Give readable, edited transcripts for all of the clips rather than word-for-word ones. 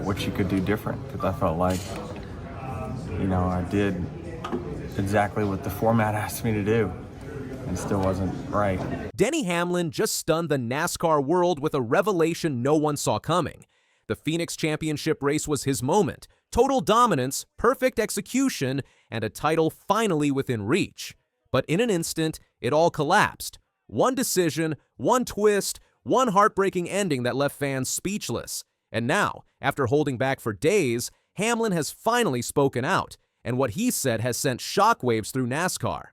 what you could do different, because I felt like, I did exactly what the format asked me to do, and it still wasn't right. Denny Hamlin just stunned the NASCAR world with a revelation no one saw coming. The Phoenix Championship race was his moment. Total dominance, perfect execution, and a title finally within reach. But in an instant, it all collapsed. One decision, one twist, one heartbreaking ending that left fans speechless. And now, after holding back for days, Hamlin has finally spoken out, and what he said has sent shockwaves through NASCAR.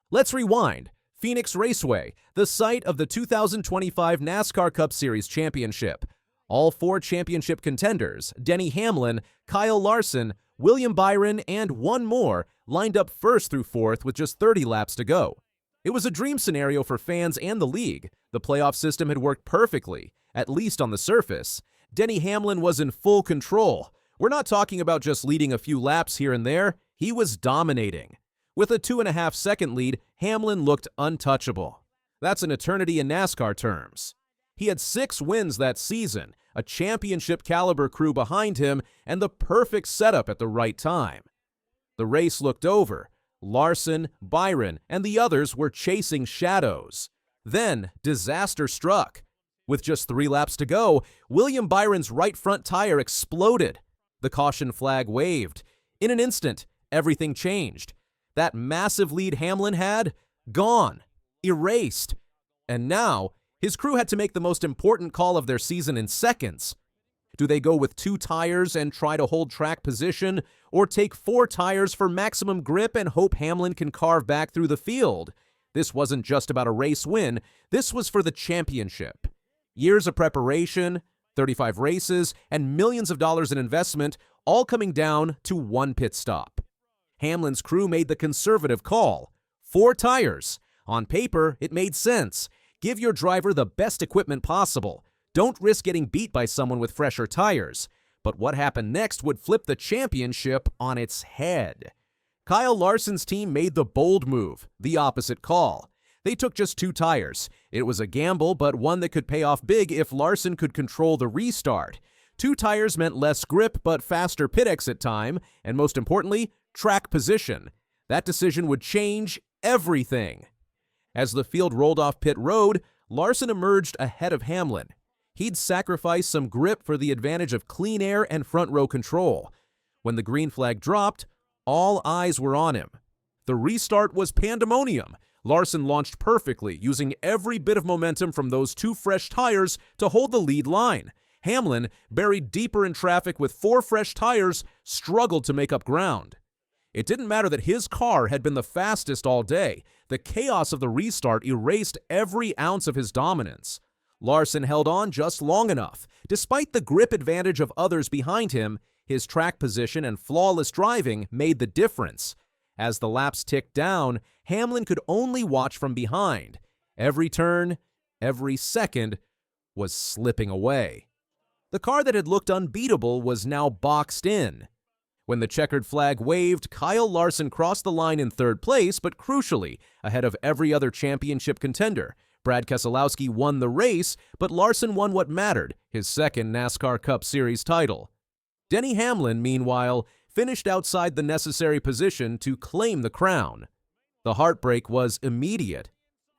Let's rewind. Phoenix Raceway, the site of the 2025 NASCAR Cup Series Championship. All four championship contenders, Denny Hamlin, Kyle Larson, William Byron, and one more, lined up first through fourth with just 30 laps to go. It was a dream scenario for fans and the league. The playoff system had worked perfectly, at least on the surface. Denny Hamlin was in full control. We're not talking about just leading a few laps here and there. He was dominating. With a 2.5-second lead, Hamlin looked untouchable. That's an eternity in NASCAR terms. He had 6 wins that season, a championship-caliber crew behind him, and the perfect setup at the right time. The race looked over. Larson, Byron, and the others were chasing shadows. Then, disaster struck. With just 3 laps to go, William Byron's right front tire exploded. The caution flag waved. In an instant, everything changed. That massive lead Hamlin had, gone, erased. And now, his crew had to make the most important call of their season in seconds. Do they go with 2 tires and try to hold track position, or take 4 tires for maximum grip and hope Hamlin can carve back through the field? This wasn't just about a race win, this was for the championship. Years of preparation, 35 races, and millions of dollars in investment, all coming down to one pit stop. Hamlin's crew made the conservative call. 4 tires. On paper, it made sense. Give your driver the best equipment possible. Don't risk getting beat by someone with fresher tires. But what happened next would flip the championship on its head. Kyle Larson's team made the bold move, the opposite call. They took just 2 tires. It was a gamble, but one that could pay off big if Larson could control the restart. 2 tires meant less grip, but faster pit exit time, and most importantly, track position. That decision would change everything. As the field rolled off pit road, Larson emerged ahead of Hamlin. He'd sacrificed some grip for the advantage of clean air and front row control. When the green flag dropped, all eyes were on him. The restart was pandemonium. Larson launched perfectly, using every bit of momentum from those 2 fresh tires to hold the lead line. Hamlin, buried deeper in traffic with 4 fresh tires, struggled to make up ground. It didn't matter that his car had been the fastest all day. The chaos of the restart erased every ounce of his dominance. Larson held on just long enough. Despite the grip advantage of others behind him, his track position and flawless driving made the difference. As the laps ticked down, Hamlin could only watch from behind. Every turn, every second was slipping away. The car that had looked unbeatable was now boxed in. When the checkered flag waved, Kyle Larson crossed the line in 3rd place, but crucially, ahead of every other championship contender. Brad Keselowski won the race, but Larson won what mattered, his 2nd NASCAR Cup Series title. Denny Hamlin, meanwhile, finished outside the necessary position to claim the crown. The heartbreak was immediate.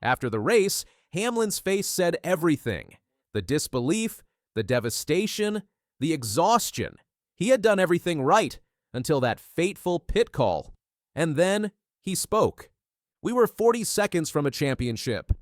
After the race, Hamlin's face said everything. The disbelief, the devastation, the exhaustion. He had done everything right until that fateful pit call. And then he spoke. "We were 40 seconds from a championship.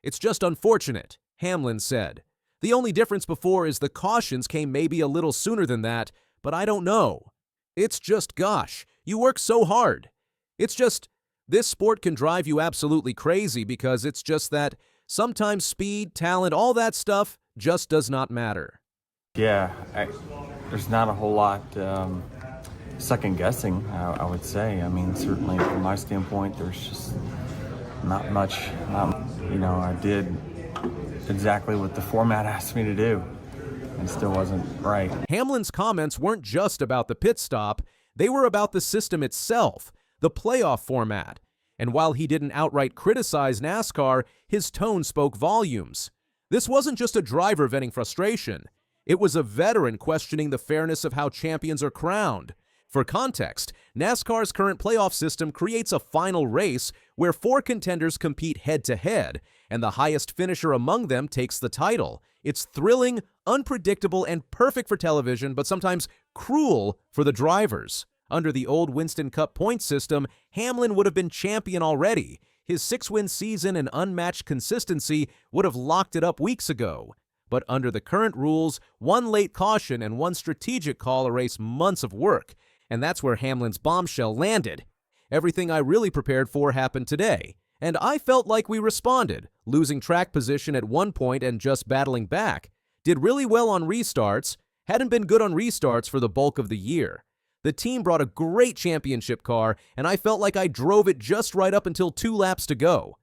It's just unfortunate," Hamlin said. "The only difference before is the cautions came maybe a little sooner than that, but I don't know. It's just, gosh, you work so hard. It's just, this sport can drive you absolutely crazy because it's just that sometimes speed, talent, all that stuff just does not matter." Yeah, there's not a whole lot second guessing, I would say. I mean, certainly from my standpoint, there's just not much. I did exactly what the format asked me to do, and still wasn't right. Hamlin's comments weren't just about the pit stop, they were about the system itself, the playoff format. And while he didn't outright criticize NASCAR, his tone spoke volumes. This wasn't just a driver venting frustration. It was a veteran questioning the fairness of how champions are crowned. For context, NASCAR's current playoff system creates a final race where 4 contenders compete head-to-head, and the highest finisher among them takes the title. It's thrilling, unpredictable, and perfect for television, but sometimes cruel for the drivers. Under the old Winston Cup point system, Hamlin would have been champion already. His 6-win season and unmatched consistency would have locked it up weeks ago. But under the current rules, 1 late caution and 1 strategic call erase months of work. And that's where Hamlin's bombshell landed. Everything I really prepared for happened today. And I felt like we responded, losing track position at one point and just battling back. Did really well on restarts, hadn't been good on restarts for the bulk of the year. The team brought a great championship car, and I felt like I drove it just right up until 2 laps to go.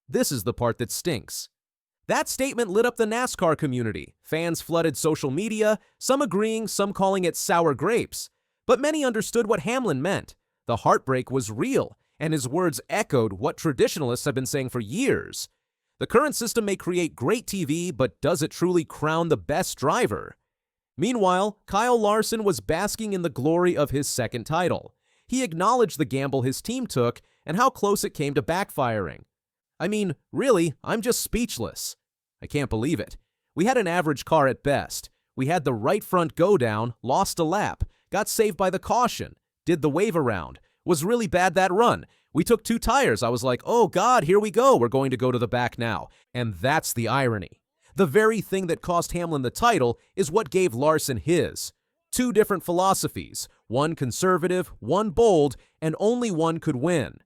This is the part that stinks. That statement lit up the NASCAR community. Fans flooded social media, some agreeing, some calling it sour grapes. But many understood what Hamlin meant. The heartbreak was real, and his words echoed what traditionalists have been saying for years. The current system may create great TV, but does it truly crown the best driver? Meanwhile, Kyle Larson was basking in the glory of his second title. He acknowledged the gamble his team took and how close it came to backfiring. I mean, really, I'm just speechless. I can't believe it. We had an average car at best. We had the right front go down, lost a lap, got saved by the caution, did the wave around, was really bad that run. We took 2 tires. I was like, oh God, here we go. We're going to go to the back now. And that's the irony. The very thing that cost Hamlin the title is what gave Larson his. 2 different philosophies, one conservative, one bold, and only one could win.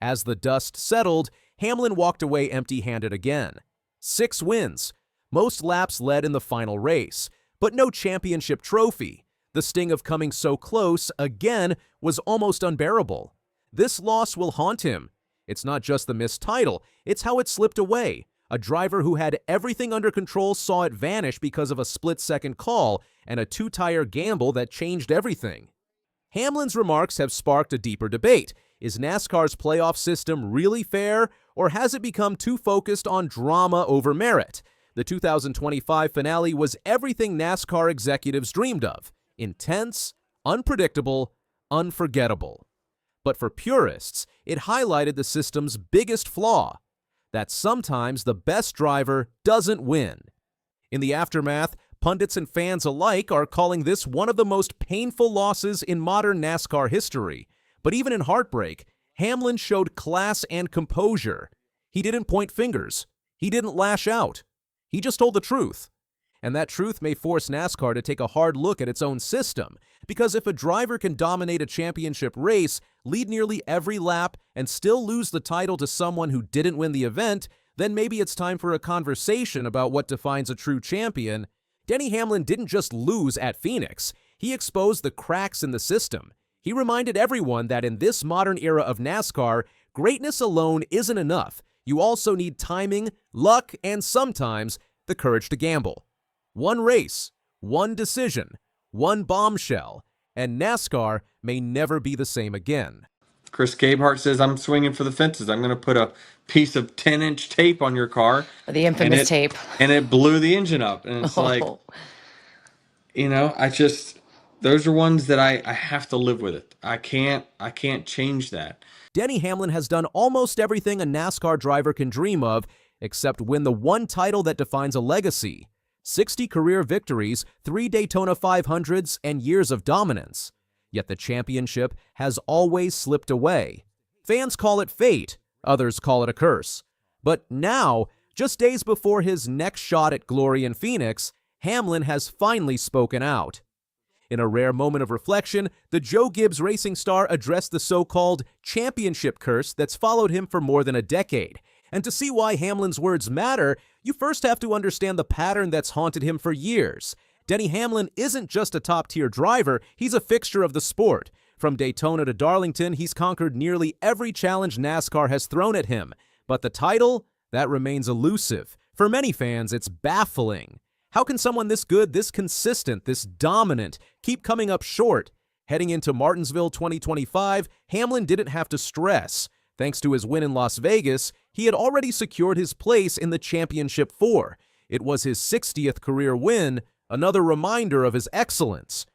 As the dust settled, Hamlin walked away empty-handed again. 6 wins, most laps led in the final race, but no championship trophy. The sting of coming so close, again, was almost unbearable. This loss will haunt him. It's not just the missed title, it's how it slipped away. A driver who had everything under control saw it vanish because of a split-second call and a 2-tire gamble that changed everything. Hamlin's remarks have sparked a deeper debate. Is NASCAR's playoff system really fair, or has it become too focused on drama over merit? The 2025 finale was everything NASCAR executives dreamed of. Intense, unpredictable, unforgettable. But for purists, it highlighted the system's biggest flaw, that sometimes the best driver doesn't win. In the aftermath, pundits and fans alike are calling this one of the most painful losses in modern NASCAR history. But even in heartbreak, Hamlin showed class and composure. He didn't point fingers. He didn't lash out. He just told the truth. And that truth may force NASCAR to take a hard look at its own system, because if a driver can dominate a championship race, lead nearly every lap, and still lose the title to someone who didn't win the event, then maybe it's time for a conversation about what defines a true champion. Denny Hamlin didn't just lose at Phoenix. He exposed the cracks in the system. He reminded everyone that in this modern era of NASCAR, greatness alone isn't enough. You also need timing, luck, and sometimes the courage to gamble. One race, one decision, one bombshell, and NASCAR may never be the same again. Chris Gabehart says, I'm swinging for the fences. I'm going to put a piece of 10-inch tape on your car. The infamous tape. And it blew the engine up. And it's like, those are ones that I have to live with it. I can't change that. Denny Hamlin has done almost everything a NASCAR driver can dream of, except win the one title that defines a legacy. 60 career victories, 3 Daytona 500s, and years of dominance. Yet the championship has always slipped away. Fans call it fate, others call it a curse. But now, just days before his next shot at glory in Phoenix, Hamlin has finally spoken out. In a rare moment of reflection, the Joe Gibbs racing star addressed the so-called championship curse that's followed him for more than a decade. And to see why Hamlin's words matter, you first have to understand the pattern that's haunted him for years. Denny Hamlin isn't just a top-tier driver, he's a fixture of the sport. From Daytona to Darlington, he's conquered nearly every challenge NASCAR has thrown at him. But the title? That remains elusive. For many fans, it's baffling. How can someone this good, this consistent, this dominant, keep coming up short? Heading into Martinsville 2025, Hamlin didn't have to stress. Thanks to his win in Las Vegas, he had already secured his place in the Championship 4. It was his 60th career win, another reminder of his excellence.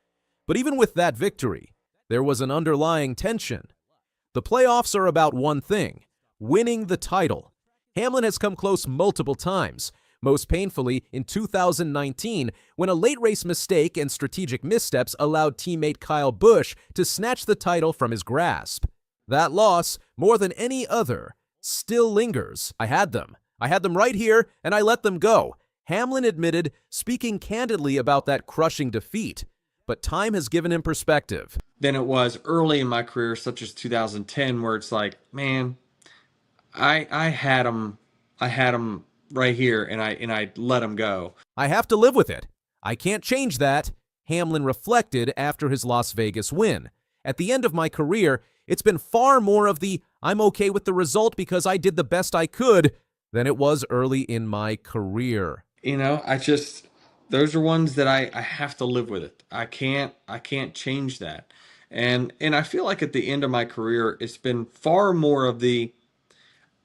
But even with that victory, there was an underlying tension. The playoffs are about one thing: winning the title. Hamlin has come close multiple times, most painfully in 2019 when a late race mistake and strategic missteps allowed teammate Kyle Busch to snatch the title from his grasp. That loss, more than any other, still lingers. I had them right here, and I let them go, Hamlin admitted, speaking candidly about that crushing defeat. But time has given him perspective. Than it was early in my career, such as 2010, where it's like, man, I had him right here, and I let him go. I have to live with it. I can't change that, Hamlin reflected after his Las Vegas win. At the end of my career, it's been far more of the I'm okay with the result because I did the best I could than it was early in my career. You know, those are ones that I have to live with it. I can't change that. And I feel like at the end of my career, it's been far more of the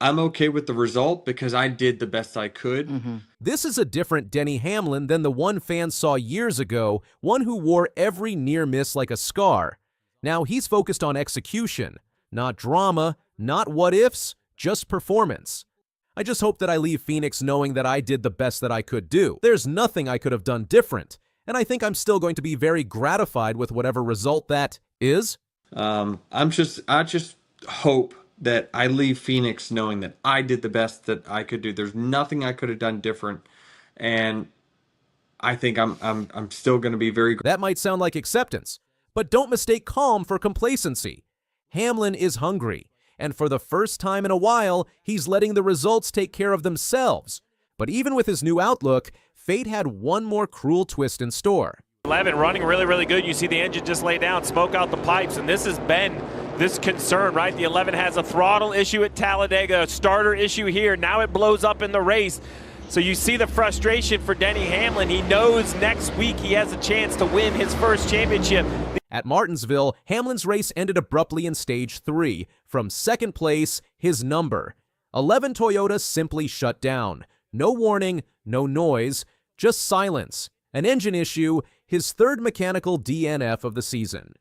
I'm okay with the result because I did the best I could. This is a different Denny Hamlin than the one fans saw years ago, one who wore every near miss like a scar. Now he's focused on execution, not drama, not what-ifs, just performance. I just hope that I leave Phoenix knowing that I did the best that I could do. There's nothing I could have done different, and I think I'm still going to be very gratified with whatever result that is. I just hope that I leave Phoenix knowing that I did the best that I could do. There's nothing I could have done different, and I think I'm still going to be very. That might sound like acceptance, but don't mistake calm for complacency. Hamlin is hungry, and for the first time in a while, he's letting the results take care of themselves. But even with his new outlook, fate had one more cruel twist in store. 11 running really, really good. You see the engine just lay down, smoke out the pipes, and this has been this concern, right? The 11 has a throttle issue at Talladega, a starter issue here. Now it blows up in the race. So you see the frustration for Denny Hamlin. He knows next week he has a chance to win his first championship. At Martinsville, Hamlin's race ended abruptly in stage 3. From second place, his number. 11 Toyota simply shut down. No warning, no noise, just silence. An engine issue, his third mechanical DNF of the season.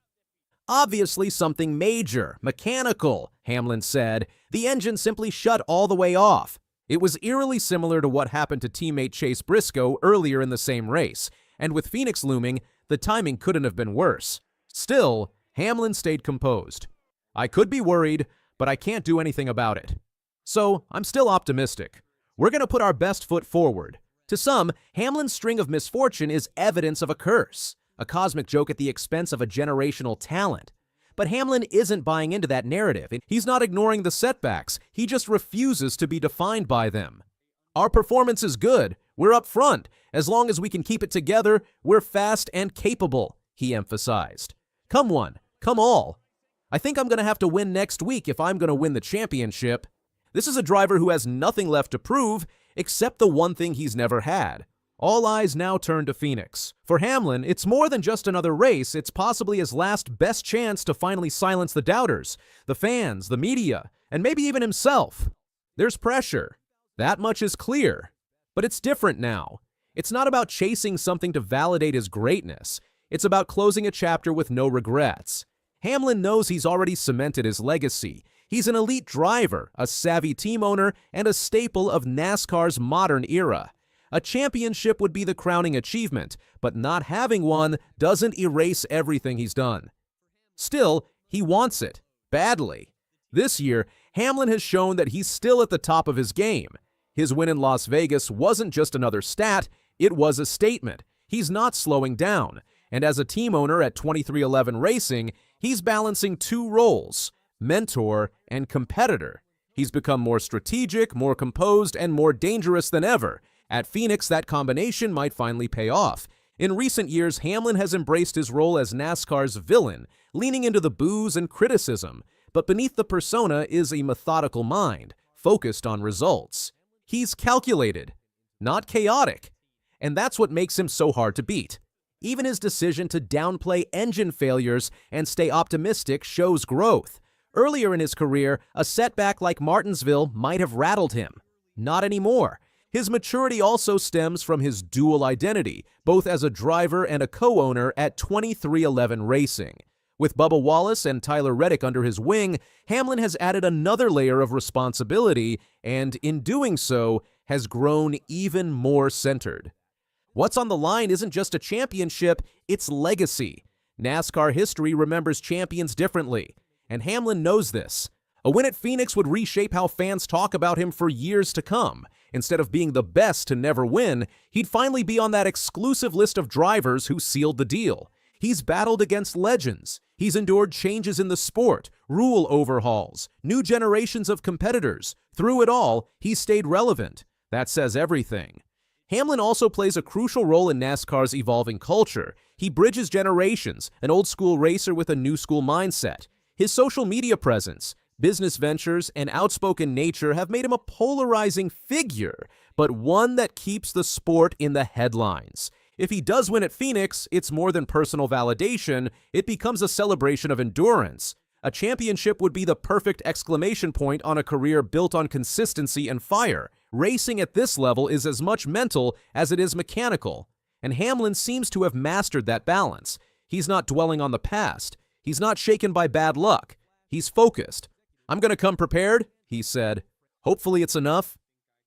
Obviously something major, mechanical, Hamlin said. The engine simply shut all the way off. It was eerily similar to what happened to teammate Chase Briscoe earlier in the same race, and with Phoenix looming, the timing couldn't have been worse. Still, Hamlin stayed composed. I could be worried, but I can't do anything about it. So, I'm still optimistic. We're going to put our best foot forward. To some, Hamlin's string of misfortune is evidence of a curse, a cosmic joke at the expense of a generational talent. But Hamlin isn't buying into that narrative. He's not ignoring the setbacks. He just refuses to be defined by them. Our performance is good. We're up front. As long as we can keep it together, we're fast and capable, he emphasized. Come one, come all. I think I'm going to have to win next week if I'm going to win the championship. This is a driver who has nothing left to prove except the one thing he's never had. All eyes now turn to Phoenix. For Hamlin, it's more than just another race. It's possibly his last best chance to finally silence the doubters, the fans, the media, and maybe even himself. There's pressure. That much is clear. But it's different now. It's not about chasing something to validate his greatness. It's about closing a chapter with no regrets. Hamlin knows he's already cemented his legacy. He's an elite driver, a savvy team owner, and a staple of NASCAR's modern era. A championship would be the crowning achievement, but not having one doesn't erase everything he's done. Still, he wants it, badly. This year, Hamlin has shown that he's still at the top of his game. His win in Las Vegas wasn't just another stat, it was a statement. He's not slowing down, and as a team owner at 2311 Racing, he's balancing two roles, mentor and competitor. He's become more strategic, more composed, and more dangerous than ever. At Phoenix, that combination might finally pay off. In recent years, Hamlin has embraced his role as NASCAR's villain, leaning into the boos and criticism. But beneath the persona is a methodical mind, focused on results. He's calculated, not chaotic. And that's what makes him so hard to beat. Even his decision to downplay engine failures and stay optimistic shows growth. Earlier in his career, a setback like Martinsville might have rattled him. Not anymore. His maturity also stems from his dual identity, both as a driver and a co-owner at 2311 Racing. With Bubba Wallace and Tyler Reddick under his wing, Hamlin has added another layer of responsibility and, in doing so, has grown even more centered. What's on the line isn't just a championship, it's legacy. NASCAR history remembers champions differently, and Hamlin knows this. A win at Phoenix would reshape how fans talk about him for years to come. Instead of being the best to never win, he'd finally be on that exclusive list of drivers who sealed the deal. He's battled against legends. He's endured changes in the sport, rule overhauls, new generations of competitors. Through it all, he's stayed relevant. That says everything. Hamlin also plays a crucial role in NASCAR's evolving culture. He bridges generations, an old-school racer with a new-school mindset. His social media presence, business ventures, and outspoken nature have made him a polarizing figure, but one that keeps the sport in the headlines. If he does win at Phoenix, it's more than personal validation, it becomes a celebration of endurance. A championship would be the perfect exclamation point on a career built on consistency and fire. Racing at this level is as much mental as it is mechanical, and Hamlin seems to have mastered that balance. He's not dwelling on the past. He's not shaken by bad luck. He's focused. "I'm going to come prepared," he said. Hopefully it's enough.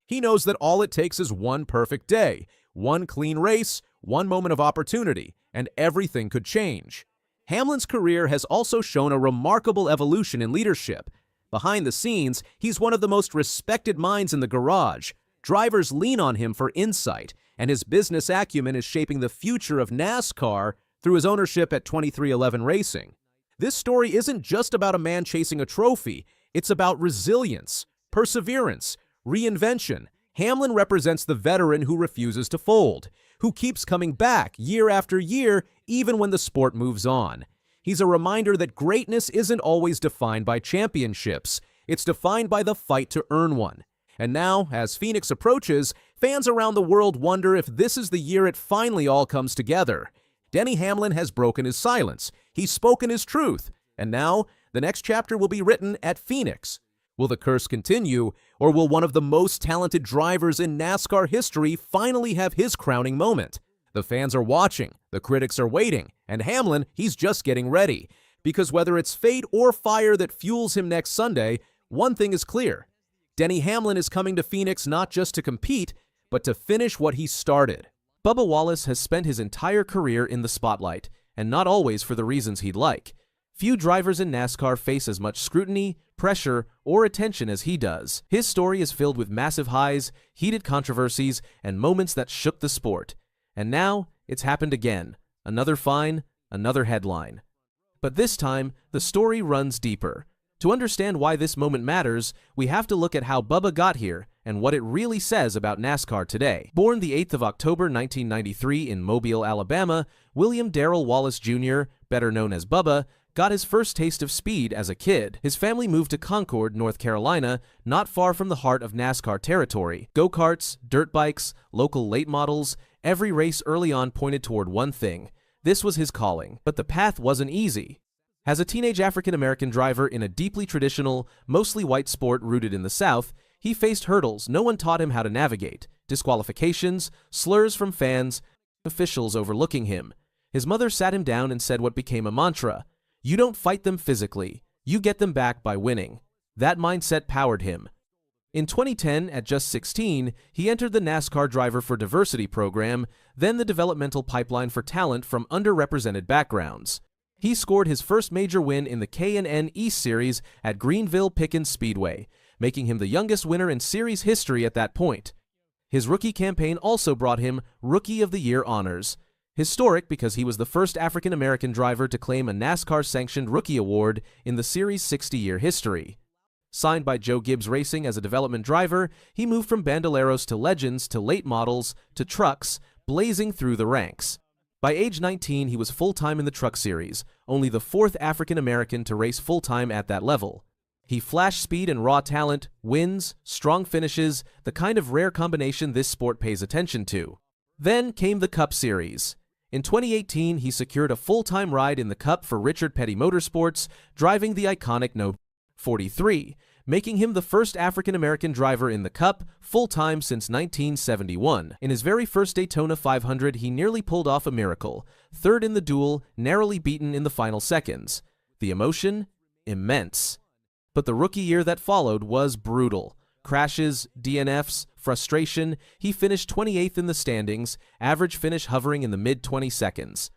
He knows that all it takes is one perfect day, one clean race, one moment of opportunity, and everything could change. Hamlin's career has also shown a remarkable evolution in leadership. Behind the scenes, he's one of the most respected minds in the garage. Drivers lean on him for insight, and his business acumen is shaping the future of NASCAR through his ownership at 2311 Racing. This story isn't just about a man chasing a trophy. It's about resilience, perseverance, reinvention. Hamlin represents the veteran who refuses to fold, who keeps coming back year after year, even when the sport moves on. He's a reminder that greatness isn't always defined by championships. It's defined by the fight to earn one. And now, as Phoenix approaches, fans around the world wonder if this is the year it finally all comes together. Denny Hamlin has broken his silence. He's spoken his truth. And now, the next chapter will be written at Phoenix. Will the curse continue, or will one of the most talented drivers in NASCAR history finally have his crowning moment? The fans are watching, the critics are waiting, and Hamlin, he's just getting ready. Because whether it's fate or fire that fuels him next Sunday, one thing is clear. Denny Hamlin is coming to Phoenix not just to compete, but to finish what he started. Bubba Wallace has spent his entire career in the spotlight, and not always for the reasons he'd like. Few drivers in NASCAR face as much scrutiny, pressure, or attention as he does. His story is filled with massive highs, heated controversies, and moments that shook the sport. And now, it's happened again. Another fine, another headline. But this time, the story runs deeper. To understand why this moment matters, we have to look at how Bubba got here and what it really says about NASCAR today. Born the 8th of October 1993 in Mobile, Alabama, William Darrell Wallace Jr., better known as Bubba, got his first taste of speed as a kid. His family moved to Concord, North Carolina, not far from the heart of NASCAR territory. Go-karts, dirt bikes, local late models, every race early on pointed toward one thing. This was his calling, but the path wasn't easy. As a teenage African-American driver in a deeply traditional, mostly white sport rooted in the South, he faced hurdles no one taught him how to navigate, disqualifications, slurs from fans, officials overlooking him. His mother sat him down and said what became a mantra: "You don't fight them physically, you get them back by winning." That mindset powered him. In 2010, at just 16, he entered the NASCAR Driver for Diversity program, then the developmental pipeline for talent from underrepresented backgrounds. He scored his first major win in the K&N East Series at Greenville-Pickens Speedway, making him the youngest winner in series history at that point. His rookie campaign also brought him Rookie of the Year honors. Historic because he was the first African-American driver to claim a NASCAR-sanctioned rookie award in the series' 60-year history. Signed by Joe Gibbs Racing as a development driver, he moved from bandoleros to legends to late models to trucks, blazing through the ranks. By age 19, he was full-time in the Truck Series, only the fourth African-American to race full-time at that level. He flashed speed and raw talent, wins, strong finishes, the kind of rare combination this sport pays attention to. Then came the Cup Series. In 2018, he secured a full-time ride in the Cup for Richard Petty Motorsports, driving the iconic No. 43, making him the first African-American driver in the Cup full-time since 1971. In his very first Daytona 500, he nearly pulled off a miracle. Third in the duel, narrowly beaten in the final seconds. The emotion? Immense. But the rookie year that followed was brutal. Crashes, DNFs, frustration. He finished 28th in the standings, average finish hovering in the mid-20 seconds.